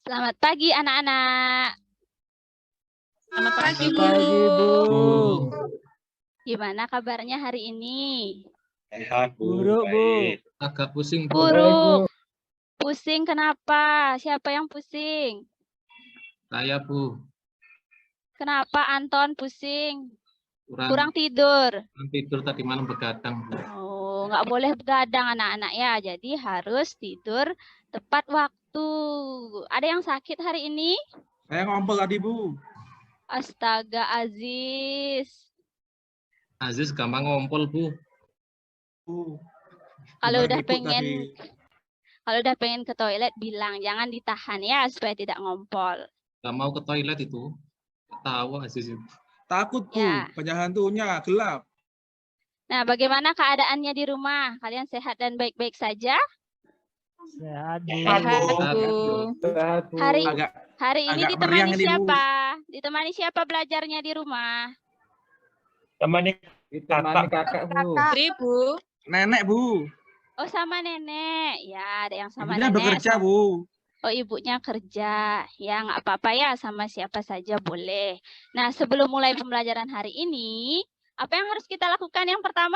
Selamat pagi anak-anak. Selamat pagi, Selamat Bu. pagi, Bu. Gimana kabarnya hari ini? Sehat, Bu. Buruk, Bu. Baik. Agak pusing, Bu. Buruk. Pusing kenapa? Siapa yang pusing? Saya, Bu. Kenapa Anton pusing? Kurang Kurang tidur. tidur tadi malam begadang, Bu. Oh, nggak boleh begadang anak-anak ya. Jadi harus tidur tepat waktu. Ada yang sakit hari ini? Saya ngompol tadi, Bu. Astaga, Aziz. Aziz gampang ngompol, Bu. Bu. Kalau Bukan udah ribut pengen tadi. Kalau udah pengen ke toilet bilang, jangan ditahan ya supaya tidak ngompol. Gak mau ke toilet itu. Ketawa Aziz itu. Takut, Bu. Ya. Banyak hantunya, gelap. Nah, bagaimana keadaannya di rumah? Kalian sehat dan baik-baik saja? Sehat, Bu. Sehat, Bu. Sehat, Bu. Hari Agak hari ini agak ditemani meriang ini, Bu. siapa? Ditemani siapa belajarnya di rumah? Ditemani kakak, Bu. Bu. nenek, Bu. Oh, sama nenek. Ya, ada yang sama Ibunya nenek. bekerja, Bu. Oh, ibunya kerja. Ya, nggak apa-apa ya, sama siapa saja boleh. Nah, sebelum mulai pembelajaran hari ini, apa yang harus kita lakukan yang pertama?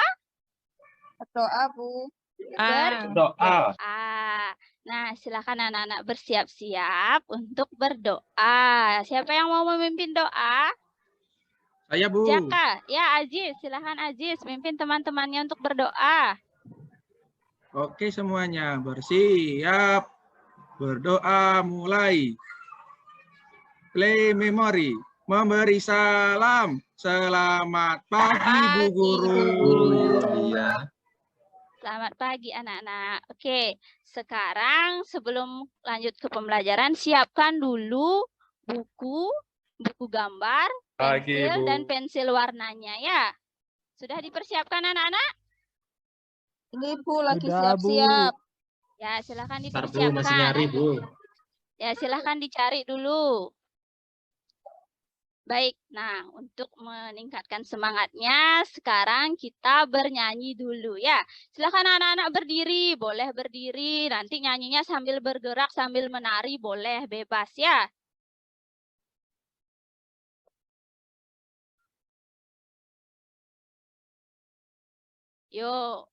Berdoa, Bu. Doa. Nah, silakan anak-anak bersiap-siap untuk berdoa. Siapa yang mau memimpin doa? Saya, Bu. Jaka, ya Aziz, silakan Aziz mimpin teman-temannya untuk berdoa. Oke semuanya, bersiap. Berdoa mulai. Play memory. Memberi salam. Selamat pagi, Bu Guru. Iya. Selamat pagi anak-anak. Oke, sekarang sebelum lanjut ke pembelajaran, siapkan dulu buku gambar, pensil, dan pensil warnanya ya. Sudah dipersiapkan anak-anak? Ini Bu lagi Sudah, Bu. siap-siap. Ya, silakan Ntar, Bu, masih dipersiapkan. nyari, Bu. Ya, silahkan dicari dulu. Baik, nah untuk meningkatkan semangatnya, sekarang kita bernyanyi dulu ya. Silahkan anak-anak berdiri, boleh berdiri. Nanti nyanyinya sambil bergerak, sambil menari, boleh bebas ya. Yuk.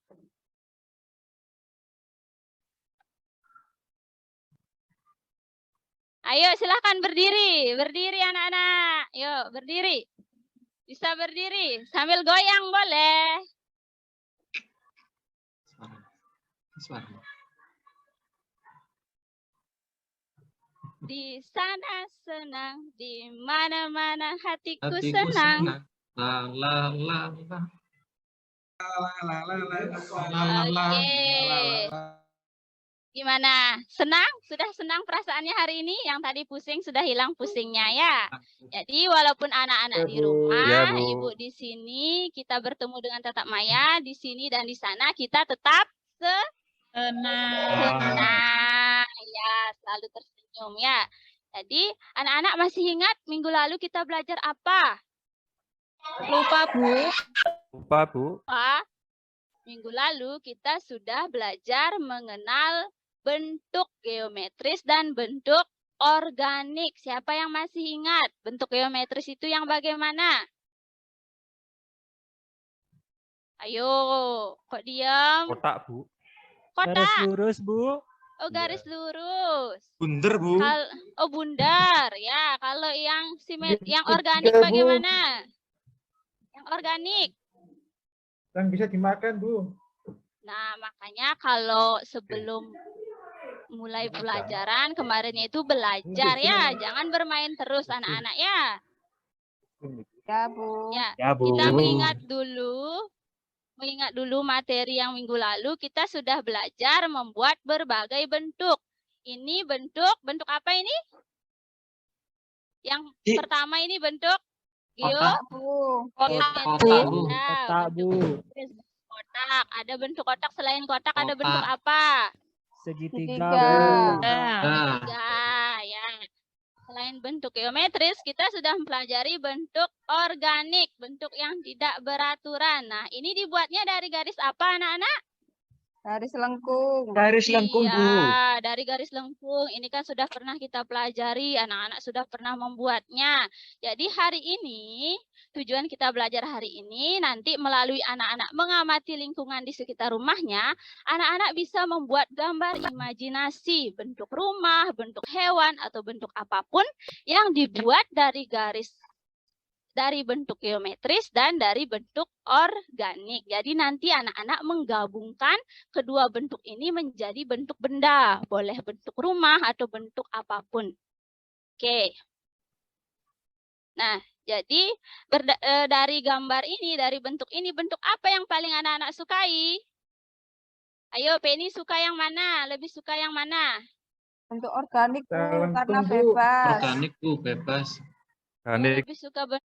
Ayo silahkan berdiri, berdiri anak-anak. Yuk berdiri. Bisa berdiri, sambil goyang boleh. Suara. Di sana senang, di mana-mana hatiku, Hatiku senang. senang. La la la la. La, la, la, la, la, La, la, la. Oke. Gimana? Senang? Sudah senang perasaannya hari ini? Yang tadi pusing sudah hilang pusingnya ya. Jadi walaupun anak-anak di rumah, Ya, Bu. Ibu di sini, kita bertemu dengan tatap maya, di sini dan di sana kita tetap senang. Ya, selalu tersenyum ya. Jadi anak-anak masih ingat minggu lalu kita belajar apa? Lupa, Bu. Lupa, Bu. Pak, minggu lalu kita sudah belajar mengenal bentuk geometris dan bentuk organik. Siapa yang masih ingat bentuk geometris itu yang bagaimana? Ayo, kok diam? Kotak, Bu. Kotak. Garis lurus, Bu. Oh, garis lurus. Bunder, Bu. Oh, bundar. Ya, kalau yang organik bagaimana? Yang organik. Yang bisa dimakan, Bu. Nah, makanya kalau sebelum mulai pelajaran kemarinnya itu belajar ya, jangan bermain terus anak-anak ya. Ya, Bu. Ya, Ya, Bu. kita mengingat dulu materi yang minggu lalu kita sudah belajar membuat berbagai bentuk. Ini bentuk apa ini? Yang pertama ini bentuk Kotak. Bu. geometris. Bu. Ya, Kotak, Bu. kotak. Ada bentuk kotak selain kotak, ada Kotak. bentuk apa? Segitiga, Segitiga. Bu. Nah, Ya. Selain bentuk geometris, kita sudah mempelajari bentuk organik, bentuk yang tidak beraturan. Nah, ini dibuatnya dari garis apa, anak-anak? Garis lengkung. Garis lengkung, Bu. Iya, dari garis lengkung. Ini kan sudah pernah kita pelajari, anak-anak sudah pernah membuatnya. Jadi hari ini, tujuan kita belajar hari ini, nanti melalui anak-anak mengamati lingkungan di sekitar rumahnya, anak-anak bisa membuat gambar imajinasi, bentuk rumah, bentuk hewan, atau bentuk apapun yang dibuat dari bentuk geometris dan dari bentuk organik. Jadi nanti anak-anak menggabungkan kedua bentuk ini menjadi bentuk benda. Boleh bentuk rumah atau bentuk apapun. Oke. Nah, jadi dari gambar ini, dari bentuk ini, bentuk apa yang paling anak-anak sukai? Ayo, Penny suka yang mana? Lebih suka yang mana? Bentuk organik, Bu, Lengkung, karena Bu. bebas. Organik, Bu, bebas. Organik. Lebih suka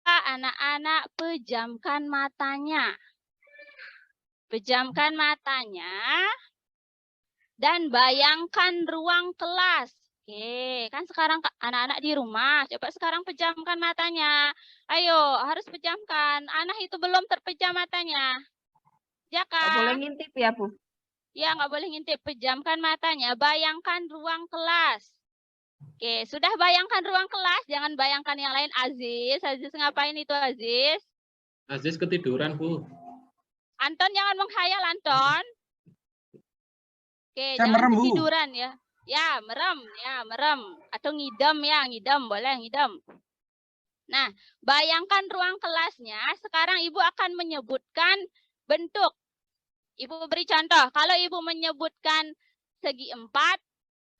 anak-anak pejamkan matanya. Pejamkan matanya dan bayangkan ruang kelas. Oke, kan sekarang anak-anak di rumah. Coba sekarang pejamkan matanya. Ayo, harus pejamkan. Anak itu belum terpejam matanya. Ya Nggak boleh kan? ngintip ya, Bu. Ya, nggak boleh ngintip. Pejamkan matanya. Bayangkan ruang kelas. Oke, sudah bayangkan ruang kelas. Jangan bayangkan yang lain. Aziz, Aziz ngapain itu Aziz? Aziz ketiduran, Bu. Anton jangan menghayal, Anton. Oke, Saya jangan merem, Bu. ketiduran ya. Ya, merem. Atau ngidam ya, ngidam, boleh ngidam. Nah, bayangkan ruang kelasnya. Sekarang Ibu akan menyebutkan bentuk. Ibu beri contoh. Kalau Ibu menyebutkan segi 4,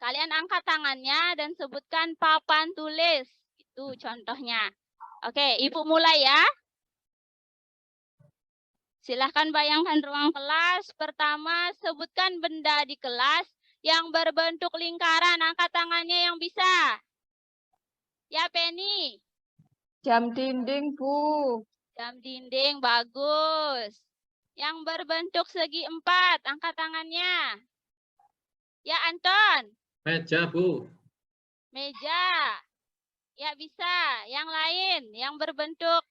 kalian angkat tangannya dan sebutkan papan tulis. Itu contohnya. Oke, Ibu mulai ya. Silahkan bayangkan ruang kelas. Pertama, sebutkan benda di kelas yang berbentuk lingkaran. Angkat tangannya yang bisa. Ya, Penny. Jam dinding, Bu. Jam dinding, bagus. Yang berbentuk segi 4, angkat tangannya. Ya, Anton. Meja, Bu. Meja. Ya, bisa. Yang lain, yang berbentuk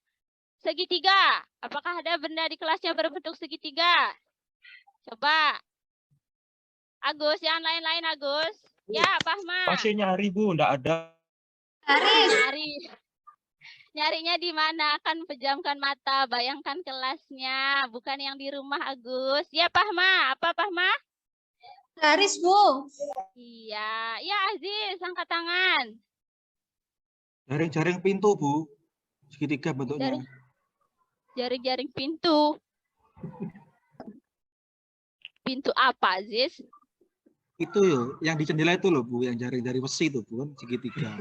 segitiga. Apakah ada benda di kelasnya berbentuk segitiga? Coba. Agus, yang lain-lain Agus. Ya, Fahma. Masih nyari, Bu. Nggak ada. Nyari. Nyarinya di mana? Kan pejamkan mata, bayangkan kelasnya. Bukan yang di rumah Agus. Ya, Fahma. Apa, Fahma? Garis, Bu. Iya. Ya, Aziz, angkat tangan. Jaring-jaring pintu, Bu. Segitiga bentuknya. Jaring-jaring pintu. Pintu apa, Aziz? Itu yo, yang di jendela itu loh, Bu. Yang jaring dari besi itu, Bu. Segitiga.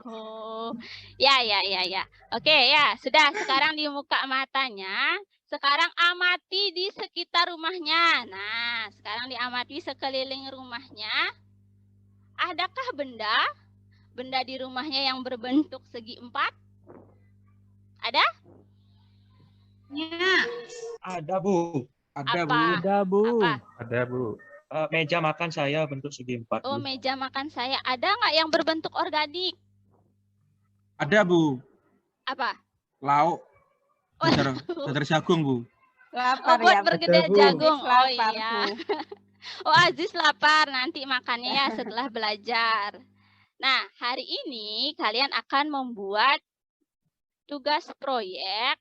Oh, ya. Oke, ya. Sudah, sekarang di muka matanya. Sekarang amati di sekitar rumahnya. Nah, sekarang diamati sekeliling rumahnya. Adakah benda di rumahnya yang berbentuk segi 4? Ada? Ya. Ada, Bu. Ada, Apa? Bu. Ada, Bu. Apa? Ada, Bu. Meja makan saya bentuk segi 4. Oh, Bu. meja makan saya. Ada nggak yang berbentuk organik? Ada, Bu. Apa? Lauk. Oh, Dadar jagung, Bu. Lapar buat ya, Bu. bergedel Bu. jagung. Oh Lapar, iya. Bu. Oh, Aziz lapar. Nanti makannya ya setelah belajar. Nah, hari ini kalian akan membuat tugas proyek.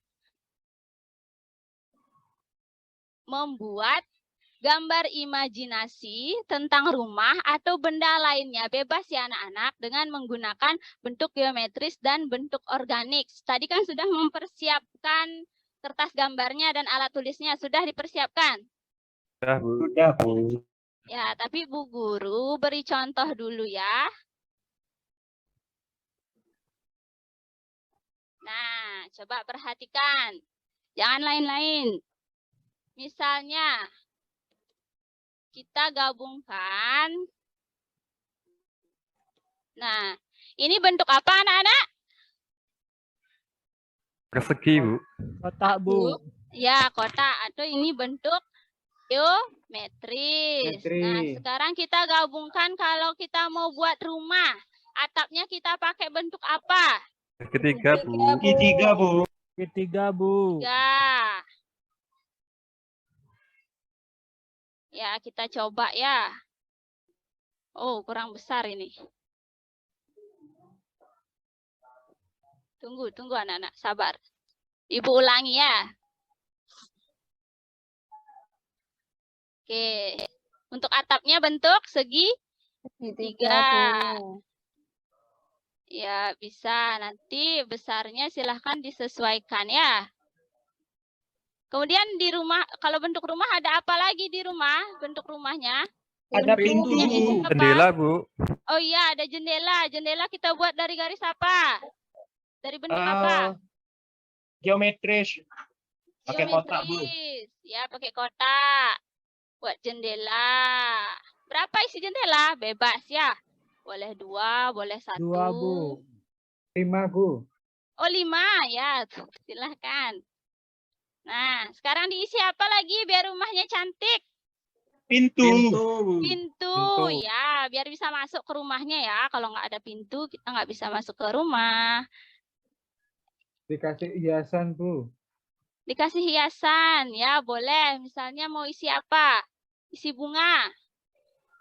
Membuat gambar imajinasi tentang rumah atau benda lainnya. Bebas ya anak-anak dengan menggunakan bentuk geometris dan bentuk organik. Tadi kan sudah mempersiapkan kertas gambarnya dan alat tulisnya. Sudah dipersiapkan? Sudah, Bu. Sudah, Bu. Ya, tapi Bu Guru beri contoh dulu ya. Nah, coba perhatikan. Jangan lain-lain. Misalnya, kita gabungkan. Nah, ini bentuk apa anak-anak? Persegi, Bu. Kotak, Bu. Ya, kotak. Atau ini bentuk geometris. Nah, sekarang kita gabungkan kalau kita mau buat rumah. Atapnya kita pakai bentuk apa? Segitiga, Bu. Segitiga, Bu. Segitiga, Bu. 3. Ya, kita coba ya. Oh, kurang besar ini. Tunggu anak-anak, sabar. Ibu ulangi ya. Oke. Untuk atapnya bentuk Segitiga, Bu. Ya, bisa. Nanti besarnya silahkan disesuaikan ya. Kemudian di rumah, kalau bentuk rumah ada apa lagi di rumah? Bentuk rumahnya? Ada Pintu, pintu. Apa? Jendela, Bu. Oh iya, ada jendela. Jendela kita buat dari garis apa? Dari bentuk apa? Geometris. Pakai kotak, Bu. Geometris. Ya, pakai kotak. Buat jendela. Berapa isi jendela? Bebas ya. Boleh 2, boleh 1. 2, Bu. 5, Bu. Oh, 5 ya. Silahkan. Nah, sekarang diisi apa lagi biar rumahnya cantik? Pintu. Pintu, Bu. Pintu. Ya, biar bisa masuk ke rumahnya ya. Kalau nggak ada pintu, kita nggak bisa masuk ke rumah. Dikasih hiasan, Bu. Dikasih hiasan, ya boleh. Misalnya mau isi apa? Isi bunga.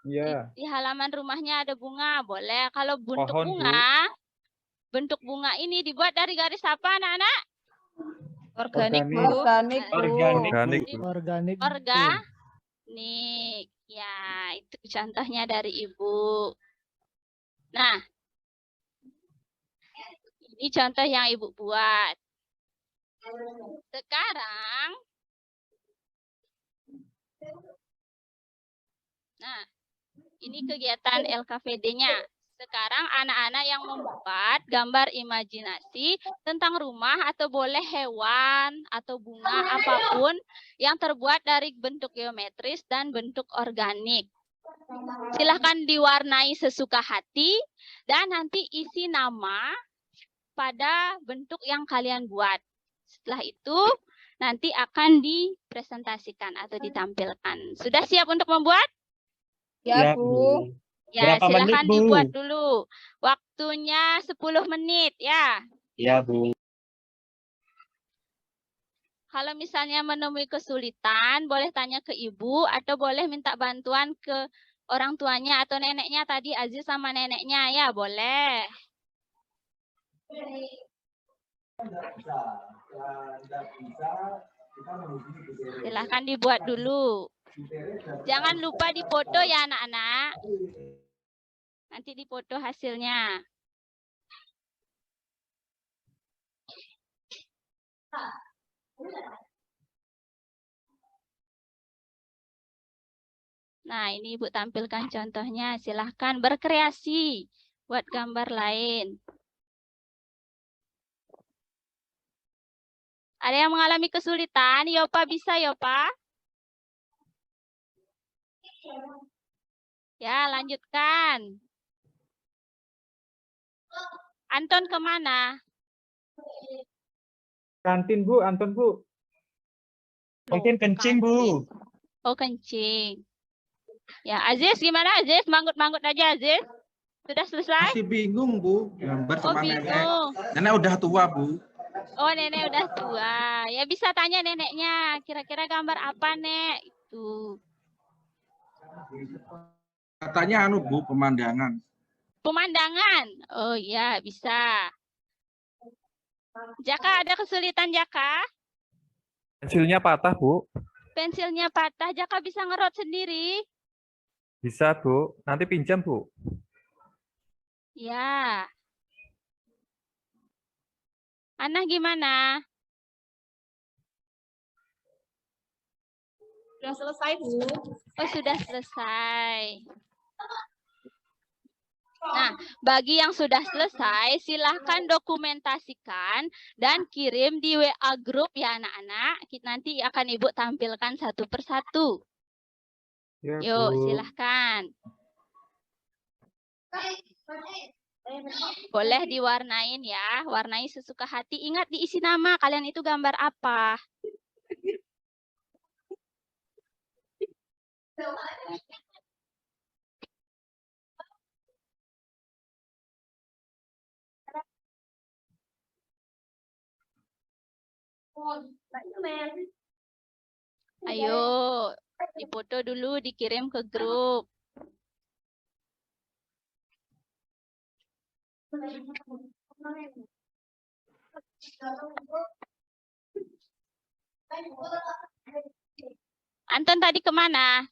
Iya. Di halaman rumahnya ada bunga, boleh. Kalau bentuk Pohon, Bu. bunga, bentuk bunga ini dibuat dari garis apa, anak-anak? Organik, Bu. Organik. Organik, Bu. Organik. Organik. Ya, itu contohnya dari Ibu. Nah, ini contoh yang Ibu buat. Sekarang, nah, ini kegiatan LKVD-nya. Sekarang anak-anak yang membuat gambar imajinasi tentang rumah atau boleh hewan atau bunga apapun yang terbuat dari bentuk geometris dan bentuk organik. Silahkan diwarnai sesuka hati dan nanti isi nama pada bentuk yang kalian buat. Setelah itu nanti akan dipresentasikan atau ditampilkan. Sudah siap untuk membuat? Ya, Bu. Ya, Berapa menit, silahkan Bu? dibuat dulu. Waktunya 10 menit ya. Ya, Bu. Kalau misalnya menemui kesulitan, boleh tanya ke ibu atau boleh minta bantuan ke orang tuanya atau neneknya tadi, Aziz sama neneknya ya, boleh. Silahkan dibuat dulu. Jangan lupa dipoto ya anak-anak. Nanti dipoto hasilnya. Nah, ini Ibu tampilkan contohnya. Silahkan berkreasi buat gambar lain. Ada yang mengalami kesulitan? Yopa bisa, Yopa? Ya, lanjutkan. Anton kemana? Kantin, Bu. Anton, Bu. Mungkin kencing, Bu. Oh, kencing. Ya, Aziz gimana Aziz? Manggut-manggut aja Aziz. Sudah selesai? Masih bingung, Bu. Gambar Oh, sama nenek. bingung. Nenek udah tua, Bu. Oh, nenek udah tua. Ya bisa tanya neneknya, kira-kira gambar apa, Nek? Itu. Katanya Bu, pemandangan. Pemandangan. Oh iya, bisa. Jaka, ada kesulitan Jaka? Pensilnya patah, Bu. Pensilnya patah, Jaka bisa ngerot sendiri? Bisa, Bu. Nanti pinjam, Bu. Ya. Anah gimana? Sudah selesai, Bu. Oh, sudah selesai. Nah, bagi yang sudah selesai, silahkan dokumentasikan dan kirim di WA grup ya anak-anak. Nanti akan Ibu tampilkan satu persatu. Ya, Yuk, Bu. silahkan. Boleh diwarnain ya, warnai sesuka hati. Ingat diisi nama, kalian itu gambar apa? Ayo, dipoto dulu, dikirim ke grup. Anton tadi kemana?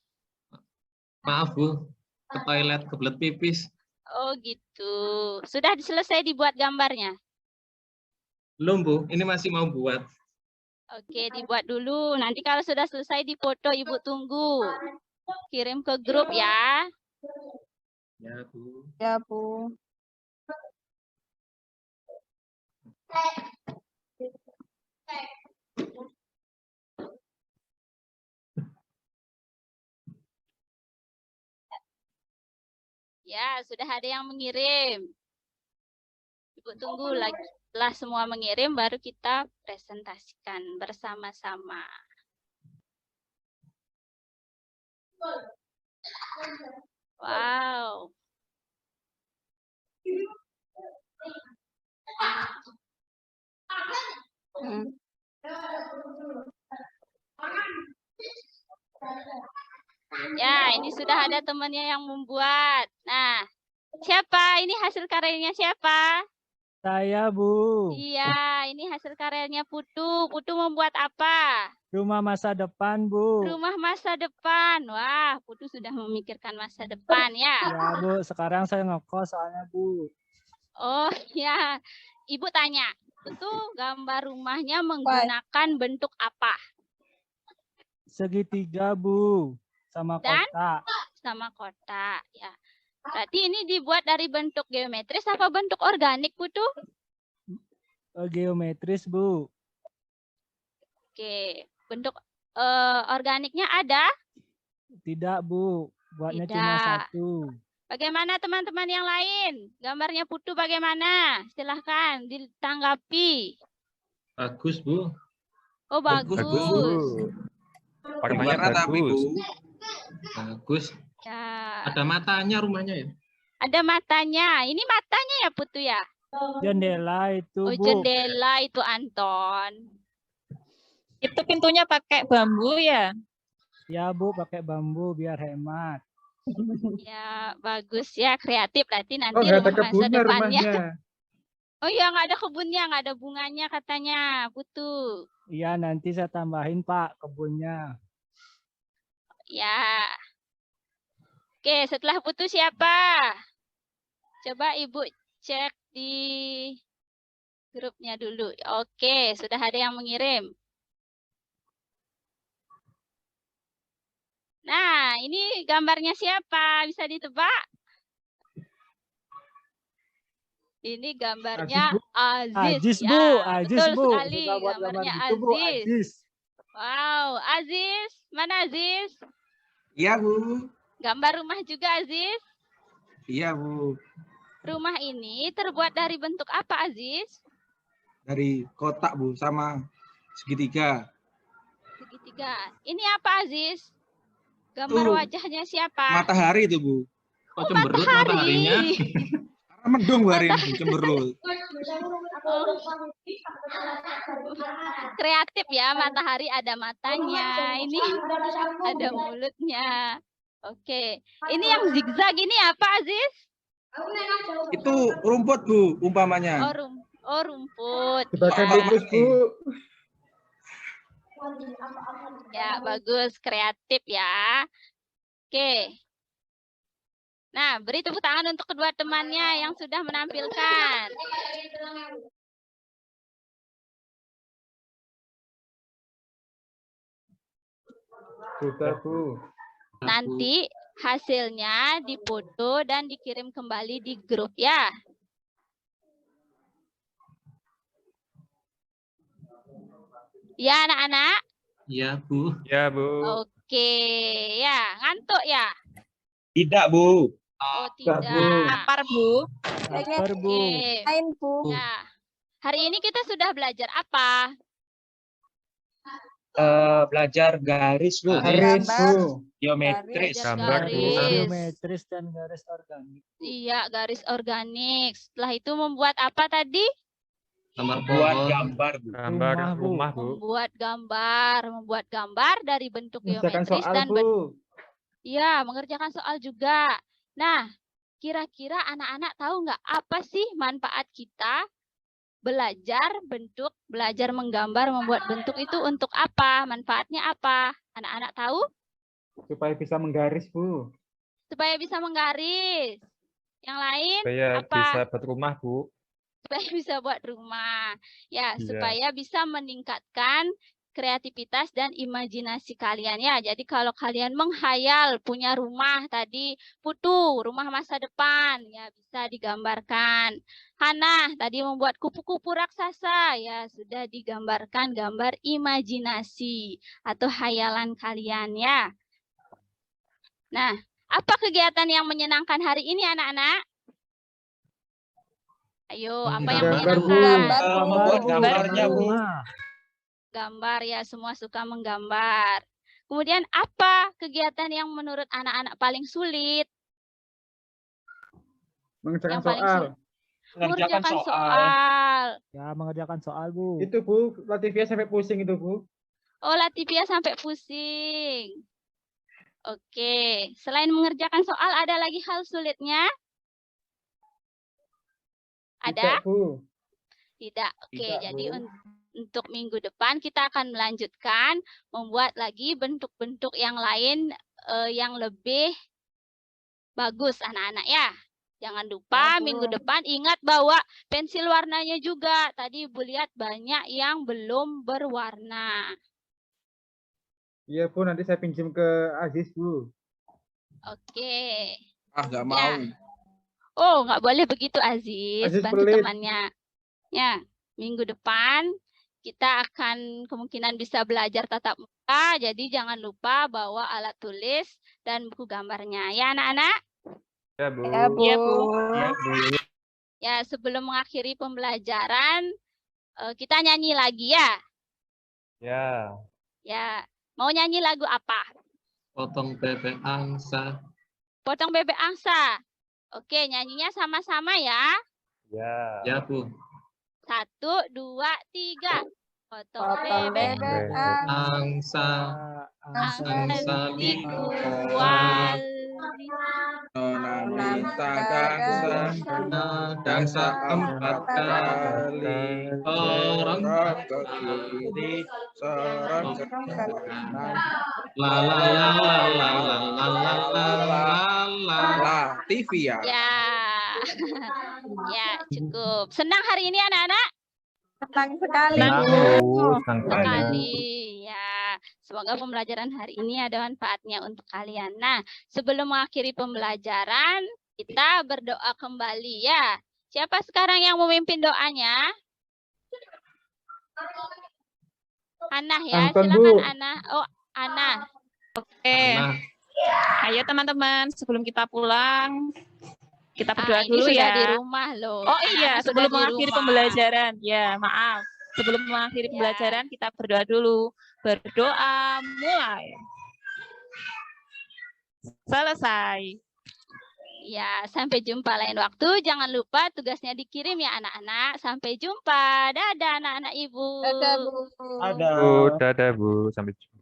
Maaf Bu, ke toilet kebelet pipis. Oh gitu. Sudah selesai dibuat gambarnya? Belum Bu, ini masih mau buat. Oke, dibuat dulu. Nanti kalau sudah selesai dipoto, Ibu tunggu. Kirim ke grup ya. Ya Bu. Ya, Bu. Ya, sudah ada yang mengirim. Ibu tunggu lagi. Setelah semua mengirim, baru kita presentasikan bersama-sama. Wow. Hmm. Ya, ini sudah ada temannya yang membuat. Nah, siapa? Ini hasil karyanya siapa? Saya, Bu. Iya, ini hasil karyanya Putu. Putu membuat apa? Rumah masa depan, Bu. Rumah masa depan. Wah, Putu sudah memikirkan masa depan ya. Ya, Bu. Sekarang saya ngekos soalnya, Bu. Oh, ya. Ibu tanya, itu gambar rumahnya menggunakan bentuk apa? Segitiga, Bu. Sama Dan? kotak. Sama kotak, ya. Berarti ini dibuat dari bentuk geometris apa bentuk organik, Putu? Geometris, Bu. Oke, bentuk organiknya ada? Tidak, Bu. Buatnya cuma Tidak. satu. Bagaimana teman-teman yang lain? Gambarnya Putu bagaimana? Silahkan ditanggapi. Bagus Bu. Oh, bagus. Bagus, Bu. Warnanya Warna tapi, bagus. Bu. Bagus. Ya, Ada matanya rumahnya ya. ada matanya. Ini matanya ya, Putu ya? Jendela itu, Oh, Bu. jendela itu, Anton. Itu pintunya pakai bambu ya? Ya, Bu. Pakai bambu biar hemat. Ya, bagus ya, kreatif. Berarti nanti Oh, nggak ada rumah masa kebunnya depannya. rumahnya. Oh iya, nggak ada kebunnya, nggak ada bunganya katanya, Putu. Iya, nanti saya tambahin, Pak, kebunnya. Ya. Oke, setelah Putu siapa? Coba Ibu cek di grupnya dulu. Oke, sudah ada yang mengirim. Nah, ini gambarnya siapa? Bisa ditebak? Ini gambarnya Aziz. Aziz, Ya, Bu. Aziz, betul Bu. sekali. Suka buat gambar Gambarnya gitu, Bu. Aziz. Aziz. Wow, Aziz. Mana Aziz? Iya Bu. Gambar rumah juga, Aziz. Iya Bu. Rumah ini terbuat dari bentuk apa, Aziz? Dari kotak Bu sama segitiga. Segitiga. Ini apa, Aziz? Gambar Tuh. wajahnya siapa? Matahari itu Bu. Kok cemberut mataharinya? Karena mendung Bu hari ini cemberut. Kreatif ya, matahari ada matanya. Ini ada mulutnya. Oke. Ini yang zigzag ini apa, Aziz? Itu rumput Bu umpamanya. Oh, rumput. Jebakan Ya. tikus, Bu. Ya, bagus. Kreatif ya. Oke. Nah, beri tepuk tangan untuk kedua temannya yang sudah menampilkan. Sudah, Bu. Nanti hasilnya dipoto dan dikirim kembali di grup ya. Ya, anak-anak. Iya Bu. Ya, Bu. Oke, ya. Ngantuk ya? Tidak, Bu. Oh, Enggak, tidak. Bu. Lapar, Bu. Lapar, Bu. Oke. Lain, Bu. Nah, hari ini kita sudah belajar apa? Belajar garis, Bu. Garis, Bu. Geometris. Belajar Gambar, Bu. garis. Geometris dan garis organik. Iya, garis organik. Setelah itu membuat apa tadi? Gambar Buat pohon. gambar, Bu. Gambar Rumah, Bu. rumah, Bu. Membuat gambar dari bentuk Mengerjakan geometris soal, dan Bu. ya, mengerjakan soal juga. Nah, kira-kira anak-anak tahu nggak apa sih manfaat kita belajar menggambar, membuat bentuk itu untuk apa? Manfaatnya apa? Anak-anak tahu? Supaya bisa menggaris, Bu. Supaya bisa menggaris. Yang lain Supaya apa? bisa buat rumah, Bu. Supaya bisa buat rumah. Ya, Iya. supaya bisa meningkatkan kreativitas dan imajinasi kalian ya. Jadi kalau kalian menghayal punya rumah tadi, Putu, rumah masa depan, ya bisa digambarkan. Hana tadi membuat kupu-kupu raksasa, ya sudah digambarkan gambar imajinasi atau hayalan kalian ya. Nah, apa kegiatan yang menyenangkan hari ini anak-anak? Ayo, apa yang Gambar, Bu. menyenangkan? Membuat Bu. gambarnya, Bu. Rumah. Gambar ya, semua suka menggambar. Kemudian apa kegiatan yang menurut anak-anak paling sulit? Mengerjakan Yang paling soal. sulit. Mengerjakan Mengerjakan soal. soal. Ya, mengerjakan soal, Bu. Itu, Bu. Latifia sampai pusing itu, Bu. Oh, Latifia sampai pusing. Oke, selain mengerjakan soal, ada lagi hal sulitnya? Ada? Tidak, Bu. Tidak. Oke, Tidak, jadi Bu. untuk minggu depan kita akan melanjutkan membuat lagi bentuk-bentuk yang lain yang lebih bagus anak-anak ya. Jangan lupa Ya, Bu. minggu depan ingat bawa pensil warnanya juga. Tadi Ibu lihat banyak yang belum berwarna. Iya, Bu. Nanti saya pinjam ke Aziz, Bu. Oke. Nggak Ya. mau. Oh, nggak boleh begitu Aziz. Aziz Bantu pelit. temannya. Ya, minggu depan kita akan kemungkinan bisa belajar tatap muka. Jadi jangan lupa bawa alat tulis dan buku gambarnya. Ya anak-anak? Ya, Bu. Ya, Bu. Iya, Bu. Ya, Bu. Ya, sebelum mengakhiri pembelajaran, kita nyanyi lagi ya. Ya. Ya, mau nyanyi lagu apa? Potong bebek angsa. Potong bebek angsa. Oke, nyanyinya sama-sama ya. Ya. Ya, Bu. 1, 2, 3. Potong Potong bebek bebek Angsa. angsa di dikuali. Nona minta Dansa. dansa 4 kali. Orang Sorot ke kiri, sorot ke kanan. la la la la la la la la la la. Latifia. Ya. Ya, cukup. Senang hari ini anak-anak? Senang sekali, Senang, Bu. Senang Sekali. Ya, semoga pembelajaran hari ini ada manfaatnya untuk kalian. Nah, sebelum mengakhiri pembelajaran, kita berdoa kembali ya. Siapa sekarang yang memimpin doanya? Ana ya, Anton, silakan Bu. Ana. Oh, Ana. Oke. Nah, Ayo teman-teman, sebelum kita pulang, kita berdoa Ini dulu sudah ya. di rumah loh. Oh iya, Anak-anak sudah sebelum di mengakhiri rumah. pembelajaran. Ya, maaf. Sebelum mengakhiri Ya. pembelajaran, kita berdoa dulu. Berdoa mulai. Selesai. Ya, sampai jumpa lain waktu. Jangan lupa tugasnya dikirim ya anak-anak. Sampai jumpa. Dadah anak-anak ibu. Dadah, Bu. Ada. Bu, dadah, Bu. Sampai jumpa.